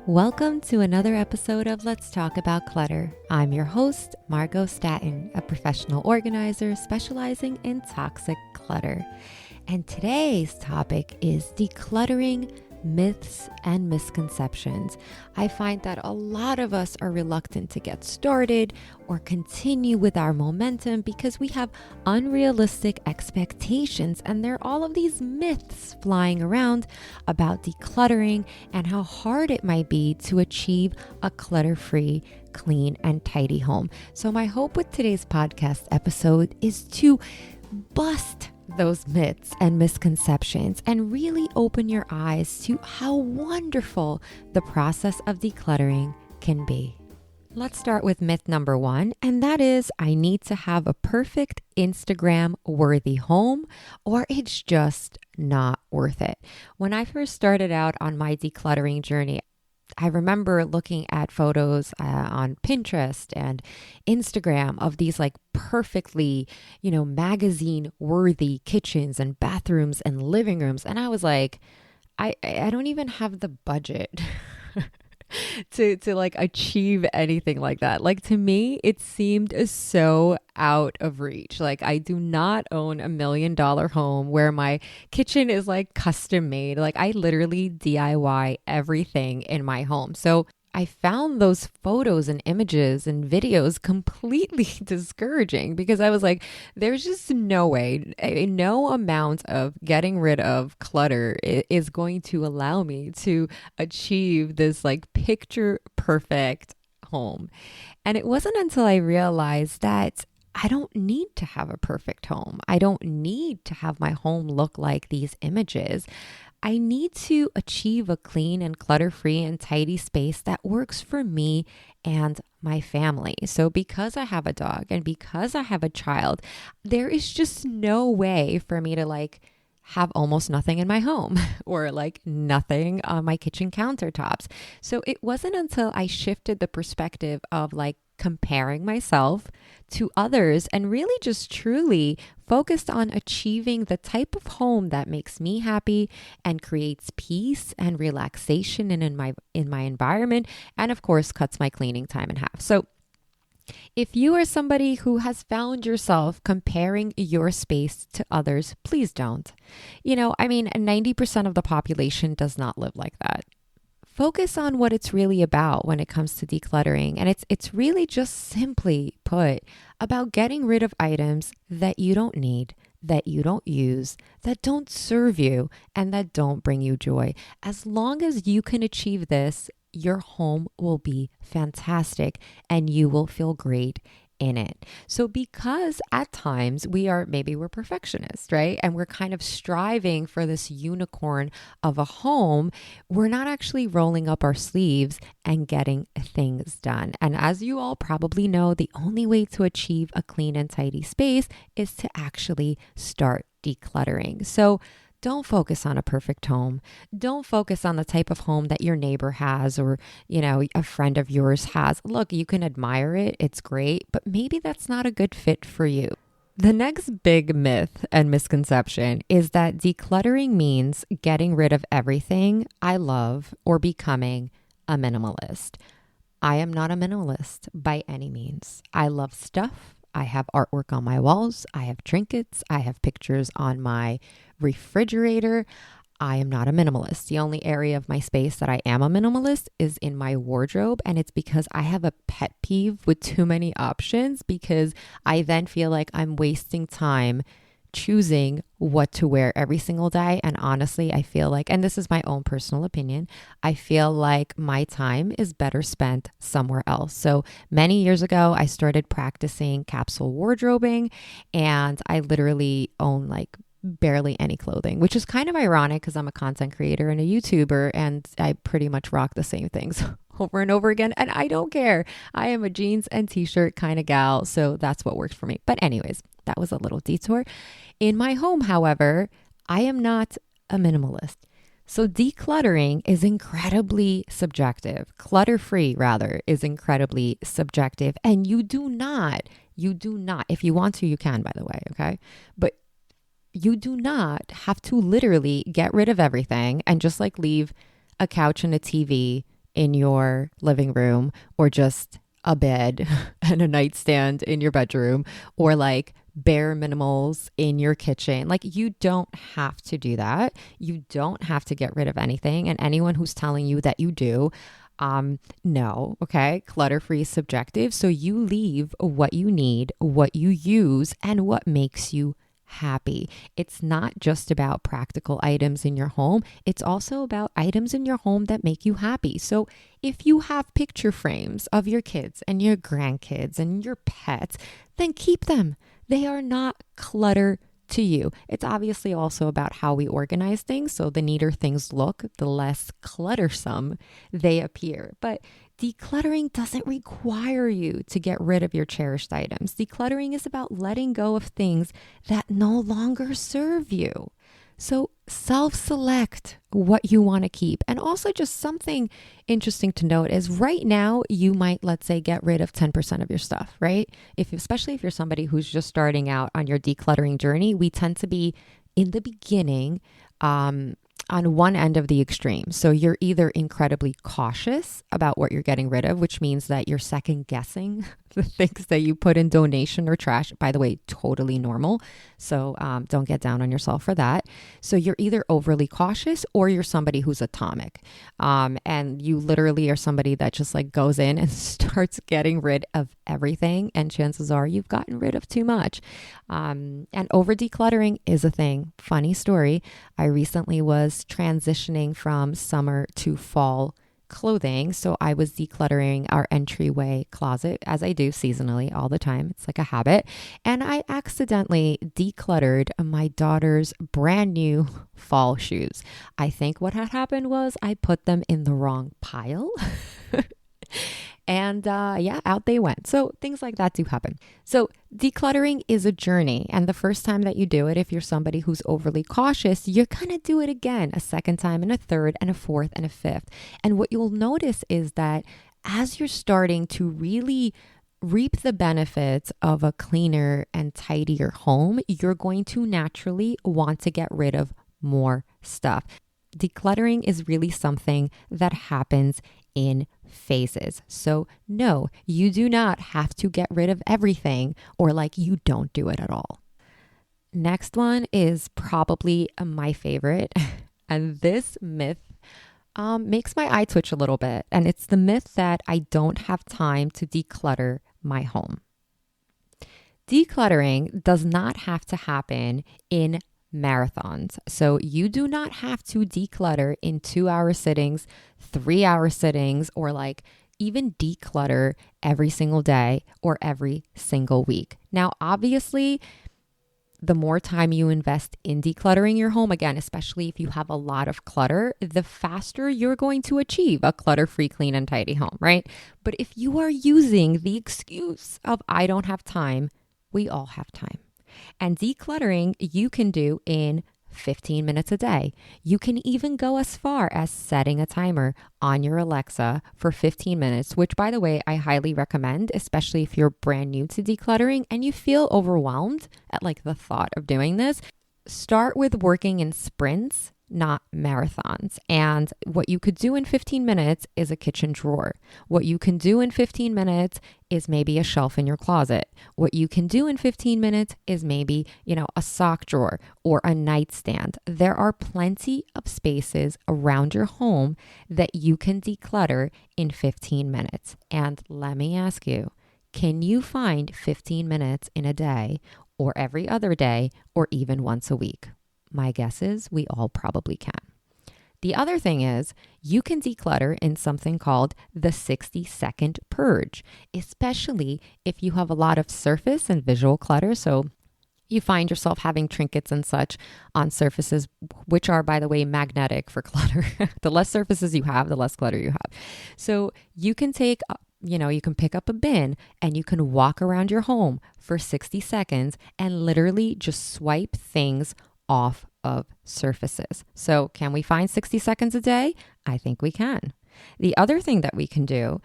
Welcome to another episode of Let's Talk About Clutter. I'm your host, Margo Staten, a professional organizer specializing in toxic clutter. And today's topic is decluttering myths and misconceptions. I find that a lot of us are reluctant to get started or continue with our momentum because we have unrealistic expectations, and there are all of these myths flying around about decluttering and how hard it might be to achieve a clutter-free, clean, and tidy home. So my hope with today's podcast episode is to bust those myths and misconceptions and really open your eyes to how wonderful the process of decluttering can be. Let's start with myth number one, and that is I need to have a perfect Instagram-worthy home or it's just not worth it. When I first started out on my decluttering journey, I remember looking at photos on Pinterest and Instagram of these like perfectly, magazine worthy kitchens and bathrooms and living rooms. And I was like, I don't even have the budget to like achieve anything like that. Like, to me, it seemed so out of reach. Like, I do not own $1 million home where my kitchen is like custom made. Like, I literally DIY everything in my home. So I found those photos and images and videos completely discouraging because I was like, there's just no way, no amount of getting rid of clutter is going to allow me to achieve this like picture perfect home. And it wasn't until I realized that I don't need to have a perfect home. I don't need to have my home look like these images. I need to achieve a clean and clutter-free and tidy space that works for me and my family. So because I have a dog and because I have a child, there is just no way for me to like have almost nothing in my home or like nothing on my kitchen countertops. So it wasn't until I shifted the perspective of like comparing myself to others and really just truly focused on achieving the type of home that makes me happy and creates peace and relaxation in my environment, and of course cuts my cleaning time in half. So if you are somebody who has found yourself comparing your space to others, please don't. 90% of the population does not live like that. Focus on what it's really about when it comes to decluttering. And it's really just simply put about getting rid of items that you don't need, that you don't use, that don't serve you, and that don't bring you joy. As long as you can achieve this, your home will be fantastic and you will feel great in it. So because at times we're perfectionists, right? And we're kind of striving for this unicorn of a home, we're not actually rolling up our sleeves and getting things done. And as you all probably know, the only way to achieve a clean and tidy space is to actually start decluttering. So don't focus on a perfect home. Don't focus on the type of home that your neighbor has or, a friend of yours has. Look, you can admire it. It's great, but maybe that's not a good fit for you. The next big myth and misconception is that decluttering means getting rid of everything I love or becoming a minimalist. I am not a minimalist by any means. I love stuff. I have artwork on my walls. I have trinkets. I have pictures on my refrigerator. I am not a minimalist. The only area of my space that I am a minimalist is in my wardrobe. And it's because I have a pet peeve with too many options because I then feel like I'm wasting time choosing what to wear every single day. And honestly, I feel like, and this is my own personal opinion, I feel like my time is better spent somewhere else. So many years ago, I started practicing capsule wardrobing, and I literally own like barely any clothing, which is kind of ironic because I'm a content creator and a YouTuber, and I pretty much rock the same things over and over again. And I don't care. I am a jeans and t-shirt kind of gal. So that's what worked for me. But anyways, that was a little detour. In my home, however, I am not a minimalist. So decluttering is incredibly subjective. Clutter-free, rather, is incredibly subjective. And you do not, if you want to, you can, by the way, okay? But you do not have to literally get rid of everything and just like leave a couch and a TV in your living room, or just a bed and a nightstand in your bedroom, or like bare minimals in your kitchen. Like, you don't have to do that. You don't have to get rid of anything. And anyone who's telling you that you do, no, okay? Clutter-free is subjective. So you leave what you need, what you use, and what makes you happy. It's not just about practical items in your home. It's also about items in your home that make you happy. So if you have picture frames of your kids and your grandkids and your pets, then keep them. They are not clutter to you. It's obviously also about how we organize things. So the neater things look, the less cluttersome they appear. But decluttering doesn't require you to get rid of your cherished items. Decluttering is about letting go of things that no longer serve you. So self-select what you want to keep. And also, just something interesting to note is right now you might, let's say, get rid of 10% of your stuff, right? Especially if you're somebody who's just starting out on your decluttering journey, we tend to be in the beginning on one end of the extreme. So you're either incredibly cautious about what you're getting rid of, which means that you're second guessing the things that you put in donation or trash. By the way, totally normal. So don't get down on yourself for that. So you're either overly cautious or you're somebody who's atomic. And you literally are somebody that just like goes in and starts getting rid of everything. And chances are you've gotten rid of too much. And over decluttering is a thing. Funny story. I recently was transitioning from summer to fall clothing. So I was decluttering our entryway closet, as I do seasonally all the time. It's like a habit. And I accidentally decluttered my daughter's brand new fall shoes. I think what had happened was I put them in the wrong pile. And out they went. So things like that do happen. So decluttering is a journey. And the first time that you do it, if you're somebody who's overly cautious, you're going to do it again, a second time and a third and a fourth and a fifth. And what you'll notice is that as you're starting to really reap the benefits of a cleaner and tidier home, you're going to naturally want to get rid of more stuff. Decluttering is really something that happens in phases. So no, you do not have to get rid of everything, or like you don't do it at all. Next one is probably my favorite. And this myth makes my eye twitch a little bit. And it's the myth that I don't have time to declutter my home. Decluttering does not have to happen in marathons. So you do not have to declutter in 2-hour sittings, 3-hour sittings, or like even declutter every single day or every single week. Now, obviously, the more time you invest in decluttering your home, again, especially if you have a lot of clutter, the faster you're going to achieve a clutter-free, clean, and tidy home, right? But if you are using the excuse of I don't have time, we all have time. And decluttering you can do in 15 minutes a day. You can even go as far as setting a timer on your Alexa for 15 minutes, which, by the way, I highly recommend, especially if you're brand new to decluttering and you feel overwhelmed at like the thought of doing this. Start with working in sprints, not marathons. And what you could do in 15 minutes is a kitchen drawer. What you can do in 15 minutes is maybe a shelf in your closet. What you can do in 15 minutes is maybe, a sock drawer or a nightstand. There are plenty of spaces around your home that you can declutter in 15 minutes. And let me ask you, can you find 15 minutes in a day or every other day or even once a week? My guess is we all probably can. The other thing is you can declutter in something called the 60-second purge, especially if you have a lot of surface and visual clutter. So you find yourself having trinkets and such on surfaces, which are, by the way, magnetic for clutter. The less surfaces you have, the less clutter you have. So you can take you can pick up a bin and you can walk around your home for 60 seconds and literally just swipe things off of surfaces. So can we find 60 seconds a day? I think we can. The other thing that we can do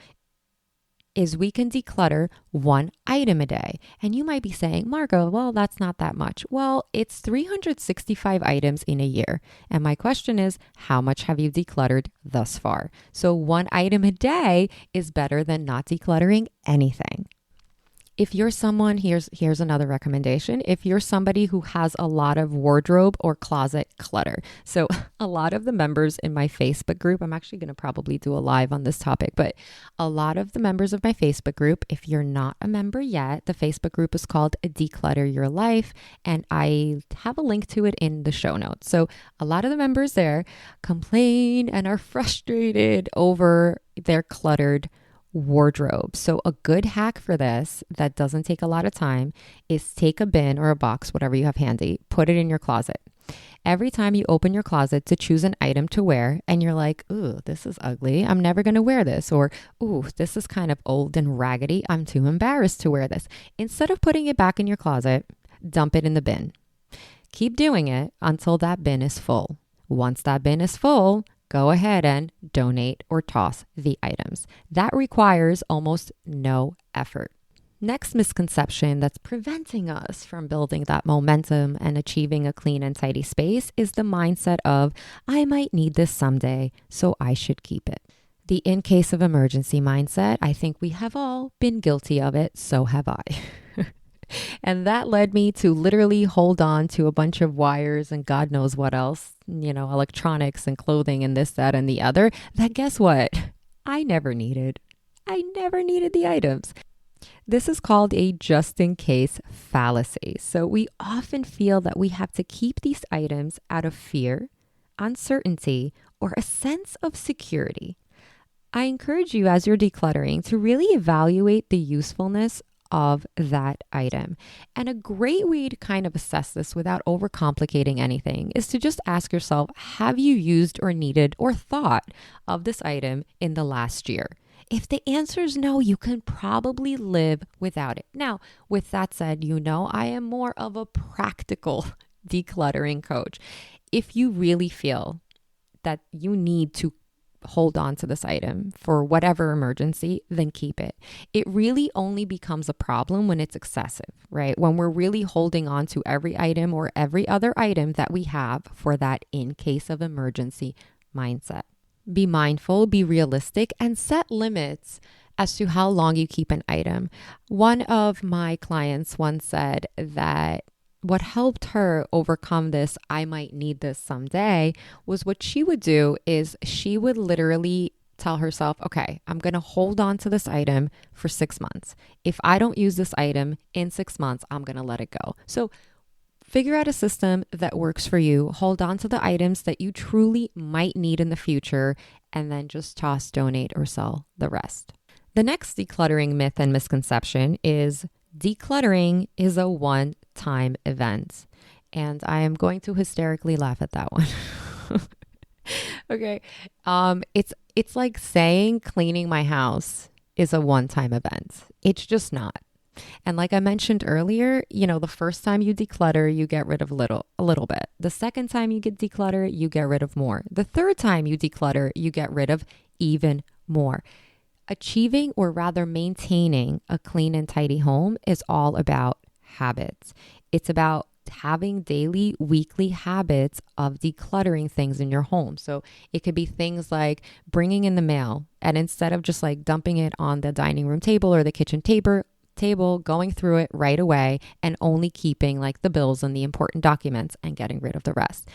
is we can declutter one item a day. And you might be saying, Margo, well, that's not that much. Well, it's 365 items in a year. And my question is, how much have you decluttered thus far? So one item a day is better than not decluttering anything. If you're someone, here's another recommendation. If you're somebody who has a lot of wardrobe or closet clutter. So a lot of the members in my Facebook group, I'm actually going to probably do a live on this topic, but a lot of the members of my Facebook group, if you're not a member yet, the Facebook group is called Declutter Your Life, and I have a link to it in the show notes. So a lot of the members there complain and are frustrated over their cluttered wardrobe. So a good hack for this that doesn't take a lot of time is take a bin or a box, whatever you have handy, put it in your closet. Every time you open your closet to choose an item to wear and you're like, ooh, this is ugly, I'm never going to wear this. Or, ooh, this is kind of old and raggedy, I'm too embarrassed to wear this. Instead of putting it back in your closet, dump it in the bin. Keep doing it until that bin is full. Once that bin is full, go ahead and donate or toss the items. That requires almost no effort. Next misconception that's preventing us from building that momentum and achieving a clean and tidy space is the mindset of, I might need this someday, so I should keep it. The in case of emergency mindset, I think we have all been guilty of it, so have I. And that led me to literally hold on to a bunch of wires and God knows what else, electronics and clothing and this, that, and the other, that guess what? I never needed. I never needed the items. This is called a just-in-case fallacy. So we often feel that we have to keep these items out of fear, uncertainty, or a sense of security. I encourage you as you're decluttering to really evaluate the usefulness of that item. And a great way to kind of assess this without overcomplicating anything is to just ask yourself, have you used or needed or thought of this item in the last year? If the answer is no, you can probably live without it. Now, with that said, I am more of a practical decluttering coach. If you really feel that you need to hold on to this item for whatever emergency, then keep it. It really only becomes a problem when it's excessive, right? When we're really holding on to every item or every other item that we have for that in case of emergency mindset. Be mindful, be realistic, and set limits as to how long you keep an item. One of my clients once said that what helped her overcome this, I might need this someday, was what she would do is she would literally tell herself, okay, I'm going to hold on to this item for 6 months. If I don't use this item in 6 months, I'm going to let it go. So figure out a system that works for you. Hold on to the items that you truly might need in the future, and then just toss, donate, or sell the rest. The next decluttering myth and misconception is decluttering is a one-time event. And I am going to hysterically laugh at that one. Okay. It's like saying cleaning my house is a one-time event. It's just not. And like I mentioned earlier, the first time you declutter, you get rid of a little bit. The second time you get declutter, you get rid of more. The third time you declutter, you get rid of even more. Achieving, or rather maintaining, a clean and tidy home is all about habits. It's about having daily, weekly habits of decluttering things in your home. So it could be things like bringing in the mail, and instead of just like dumping it on the dining room table or the kitchen table, going through it right away and only keeping like the bills and the important documents and getting rid of the rest.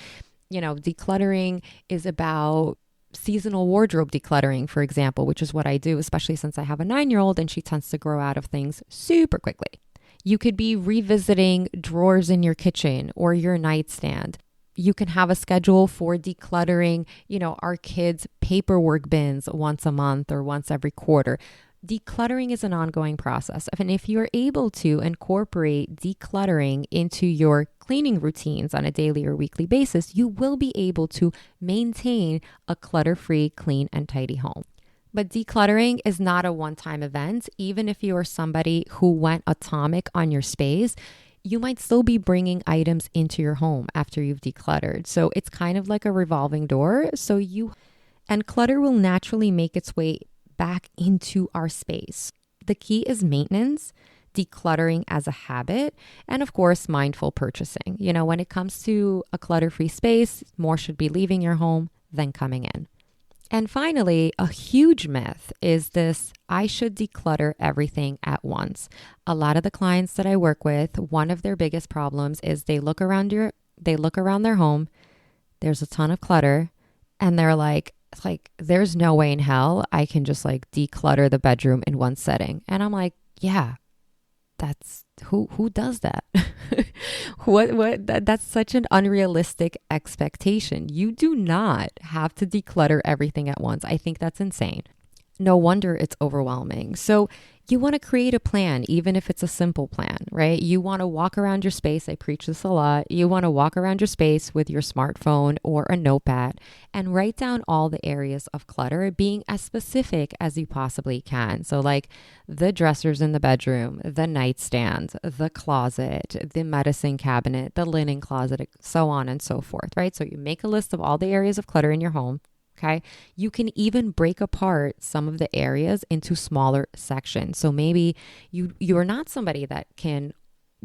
Decluttering is about seasonal wardrobe decluttering, for example, which is what I do, especially since I have a 9-year-old and she tends to grow out of things super quickly. You could be revisiting drawers in your kitchen or your nightstand. You can have a schedule for decluttering, our kids' paperwork bins once a month or once every quarter. Decluttering is an ongoing process. And if you're able to incorporate decluttering into your cleaning routines on a daily or weekly basis, you will be able to maintain a clutter-free, clean, and tidy home. But decluttering is not a one-time event. Even if you are somebody who went atomic on your space, you might still be bringing items into your home after you've decluttered. So it's kind of like a revolving door. And clutter will naturally make its way back into our space. The key is maintenance, decluttering as a habit, and of course, mindful purchasing. When it comes to a clutter-free space, more should be leaving your home than coming in. And finally, a huge myth is this: I should declutter everything at once. A lot of the clients that I work with, one of their biggest problems is they look around their home, there's a ton of clutter, and they're like, there's no way in hell I can just declutter the bedroom in one setting. And I'm like, yeah, that's who does that? That's such an unrealistic expectation. You do not have to declutter everything at once. I think that's insane. No wonder it's overwhelming. So you want to create a plan, even if it's a simple plan, right? You want to walk around your space. I preach this a lot. You want to walk around your space with your smartphone or a notepad and write down all the areas of clutter, being as specific as you possibly can. So the dressers in the bedroom, the nightstand, the closet, the medicine cabinet, the linen closet, so on and so forth, right? So you make a list of all the areas of clutter in your home. Okay. You can even break apart some of the areas into smaller sections. So maybe you are not somebody that can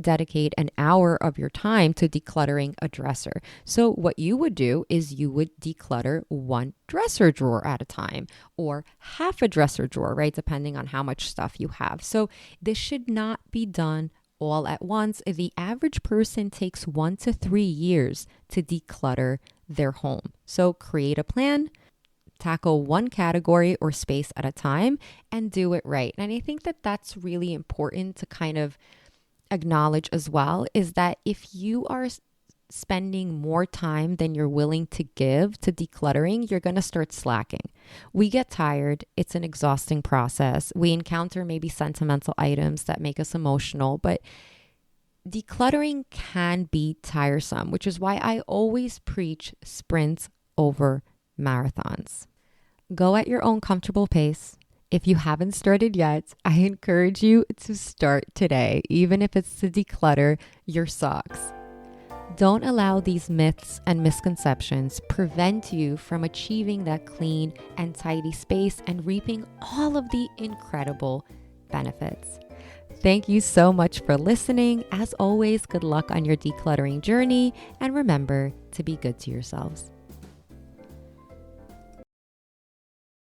dedicate an hour of your time to decluttering a dresser. So what you would do is you would declutter one dresser drawer at a time, or half a dresser drawer, right? Depending on how much stuff you have. So this should not be done all at once. The average person takes 1 to 3 years to declutter their home. So create a plan, tackle one category or space at a time, and do it right. And I think that that's really important to kind of acknowledge as well, is that if you are spending more time than you're willing to give to decluttering, you're going to start slacking. We get tired. It's an exhausting process. We encounter maybe sentimental items that make us emotional, but decluttering can be tiresome, which is why I always preach sprints over marathons. Go at your own comfortable pace. If you haven't started yet, I encourage you to start today, even if it's to declutter your socks. Don't allow these myths and misconceptions prevent you from achieving that clean and tidy space and reaping all of the incredible benefits. Thank you so much for listening. As always, good luck on your decluttering journey, and remember to be good to yourselves.